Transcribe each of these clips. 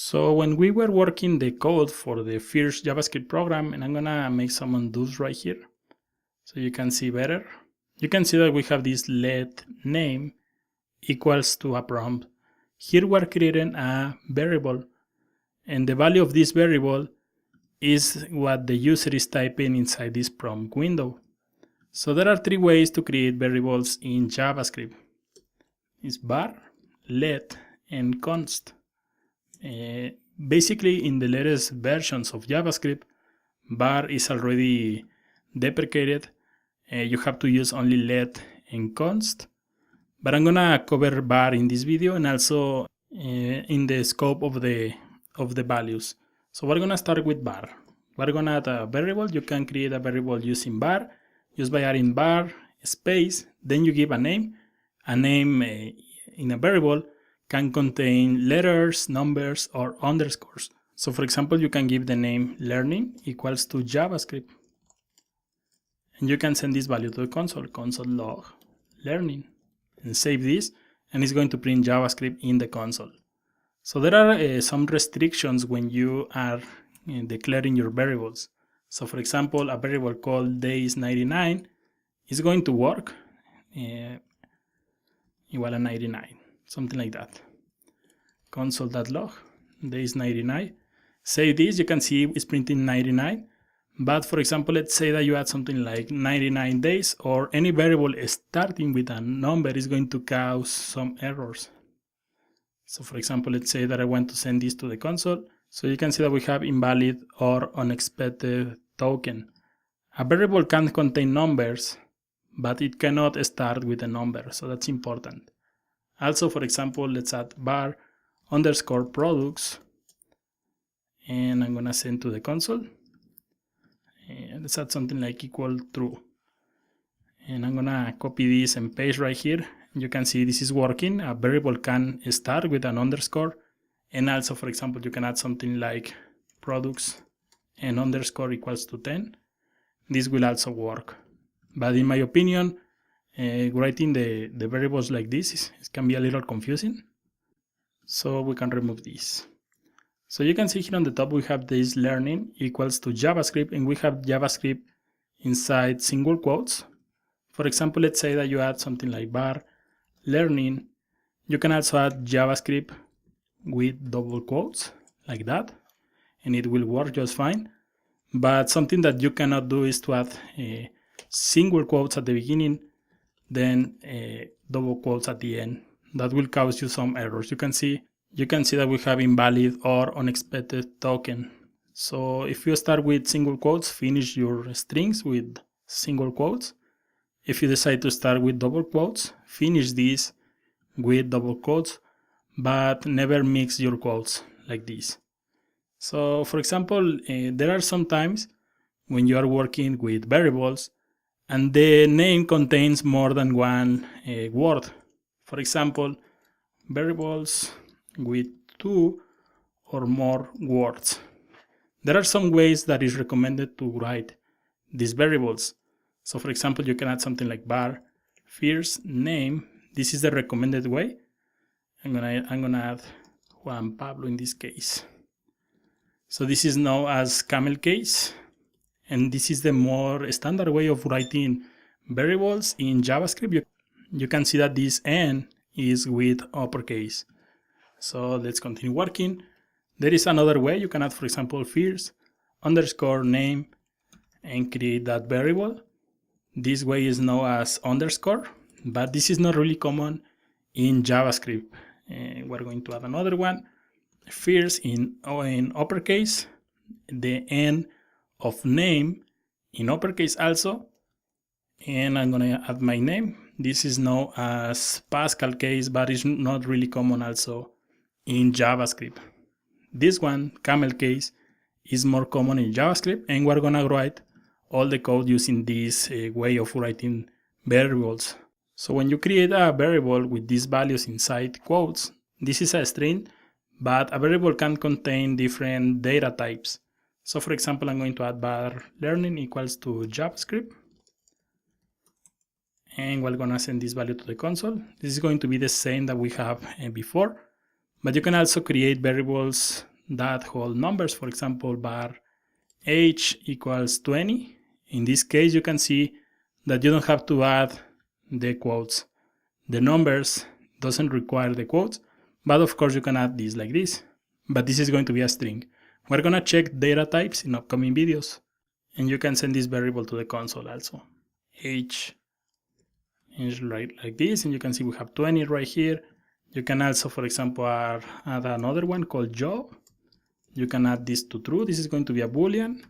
So when we were working the code for the first JavaScript program, and I'm gonna make some undos right here so you can see better. You can see that we have this let name equals to a prompt. Here we're creating a variable, and the value of this variable is what the user is typing inside this prompt window. So there are three ways to create variables in JavaScript. It's var, let, and const. Basically, in the latest versions of JavaScript, var is already deprecated. You have to use only let and const. But I'm gonna cover var in this video and also in the scope of the values. So we're gonna start with var. We're gonna add a variable. You can create a variable using var, just by adding var space. Then you give a name. A name in a variable can contain letters, numbers, or underscores. So for example, you can give the name learning equals to JavaScript. And you can send this value to the console log learning, and save this, and it's going to print JavaScript in the console. So there are some restrictions when you are declaring your variables. So for example, a variable called days99 is going to work equal to 99, something like that. Console.log days99. Save this, you can see it's printing 99. But for example, let's say that you add something like 99 days, or any variable starting with a number is going to cause some errors. So for example, let's say that I want to send this to the console. So you can see that we have invalid or unexpected token. A variable can contain numbers, but it cannot start with a number, so that's important. Also, for example, let's add var underscore products, and I'm gonna send to the console. And let's add something like equal true. And I'm gonna copy this and paste right here. You can see this is working. A variable can start with an underscore. And also, for example, you can add something like products and underscore equals to 10. This will also work. But in my opinion, writing the variables like this can be a little confusing. So we can remove this. So you can see here on the top we have this learning equals to JavaScript, and we have JavaScript inside single quotes. For example, let's say that you add something like var learning. You can also add JavaScript with double quotes like that, and it will work just fine. But something that you cannot do is to add single quotes at the beginning, then double quotes at the end. That will cause you some errors. You can see that we have invalid or unexpected token. So if you start with single quotes, finish your strings with single quotes. If you decide to start with double quotes, finish this with double quotes, but never mix your quotes like this. So for example, there are some times when you are working with variables and the name contains more than one word. For example, variables with 2 or more words. There are some ways that is recommended to write these variables. So for example, you can add something like var first name. This is the recommended way. I'm gonna add Juan Pablo in this case. So this is known as camel case, and this is the more standard way of writing variables in JavaScript. You can see that this n is with uppercase. So let's continue working. There is another way. You can add, for example, first underscore name and create that variable. This way is known as underscore, but this is not really common in JavaScript. We're going to add another one. First in uppercase, the n of name in uppercase also, and I'm gonna add my name. This is known as Pascal case, but it's not really common also in JavaScript. This one, camel case, is more common in JavaScript, and we're gonna write all the code using this way of writing variables. So when you create a variable with these values inside quotes, this is a string, but a variable can contain different data types. So for example, I'm going to add var learning equals to JavaScript, and we're gonna send this value to the console. This is going to be the same that we have before, but you can also create variables that hold numbers. For example, var age equals 20. In this case, you can see that you don't have to add the quotes. The numbers doesn't require the quotes, but of course you can add this like this. But this is going to be a string. We're gonna check data types in upcoming videos. And you can send this variable to the console also. Age is right like this, and you can see we have 20 right here. You can also, for example, add another one called job. You can add this to true. This is going to be a boolean.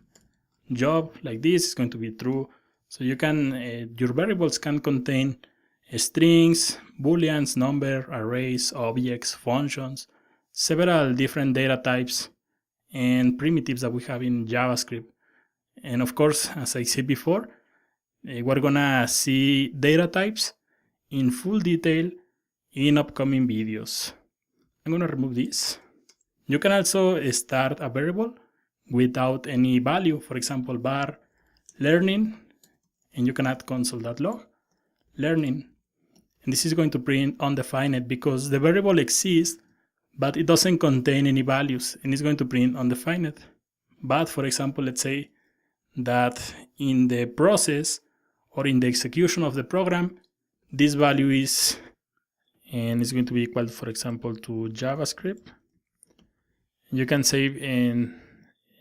Job like this is going to be true. So you can, your variables can contain strings, booleans, number, arrays, objects, functions, several different data types and primitives that we have in JavaScript. And of course, as I said before, we're gonna see data types in full detail in upcoming videos. I'm gonna remove this. You can also start a variable without any value. For example, var learning, and you can add console.log learning. And this is going to print undefined because the variable exists, but it doesn't contain any values, and it's going to print undefined. But for example, let's say that in the process or in the execution of the program, this value is, and it's going to be equal, for example, to JavaScript. You can save and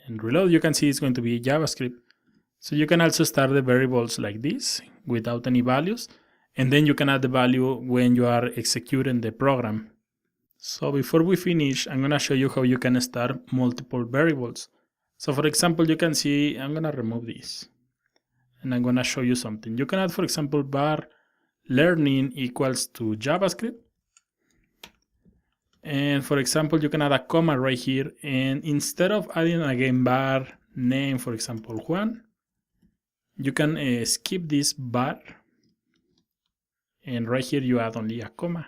reload. You can see it's going to be JavaScript. So you can also start the variables like this without any values, and then you can add the value when you are executing the program. So before we finish, I'm gonna show you how you can start multiple variables. So for example, you can see, I'm gonna remove this and I'm gonna show you something. You can add, for example, var learning equals to JavaScript. And for example, you can add a comma right here, and instead of adding again var name, for example, Juan, you can skip this var, and right here you add only a comma.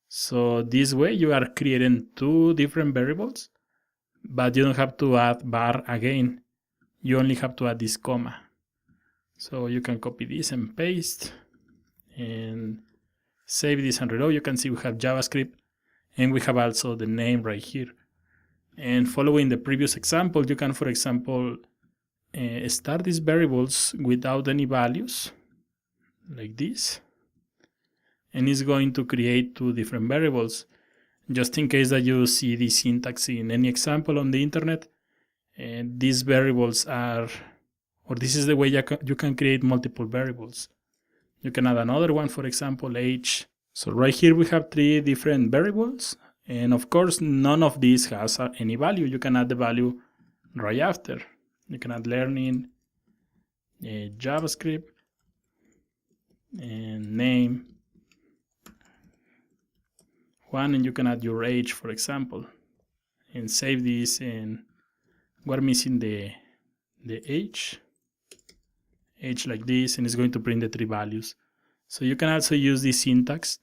So this way you are creating two different variables, but you don't have to add var again. You only have to add this comma. So you can copy this and paste and save this and reload. You can see we have JavaScript, and we have also the name right here. And following the previous example, you can, for example, start these variables without any values, like this. And it's going to create two different variables. Just in case that you see the syntax in any example on the internet, and these variables are, or this is the way you can create multiple variables. You can add another one, for example, age. So right here we have three different variables, and of course none of these has any value. You can add the value right after. You can add learning, JavaScript, and name, Juan, and you can add your age, for example, and save this. And we're missing the age like this, and it's going to print the three values. So you can also use this syntax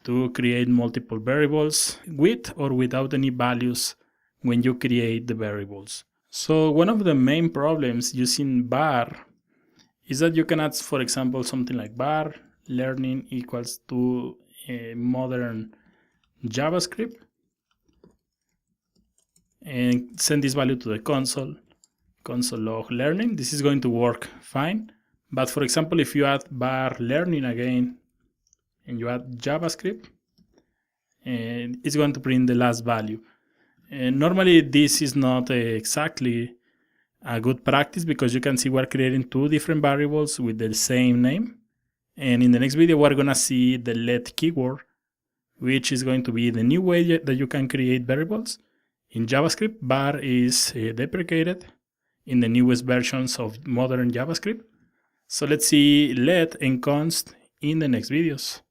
to create multiple variables with or without any values when you create the variables. So one of the main problems using var is that you can add, for example, something like var learning equals to a modern JavaScript and send this value to the console log learning. This is going to work fine. But for example, if you add var learning again and you add JavaScript, and it's going to print the last value. And normally this is not exactly a good practice, because you can see we're creating two different variables with the same name. And in the next video, we're gonna see the let keyword, which is going to be the new way that you can create variables. In JavaScript, var is deprecated in the newest versions of modern JavaScript. So let's see let and const in the next videos.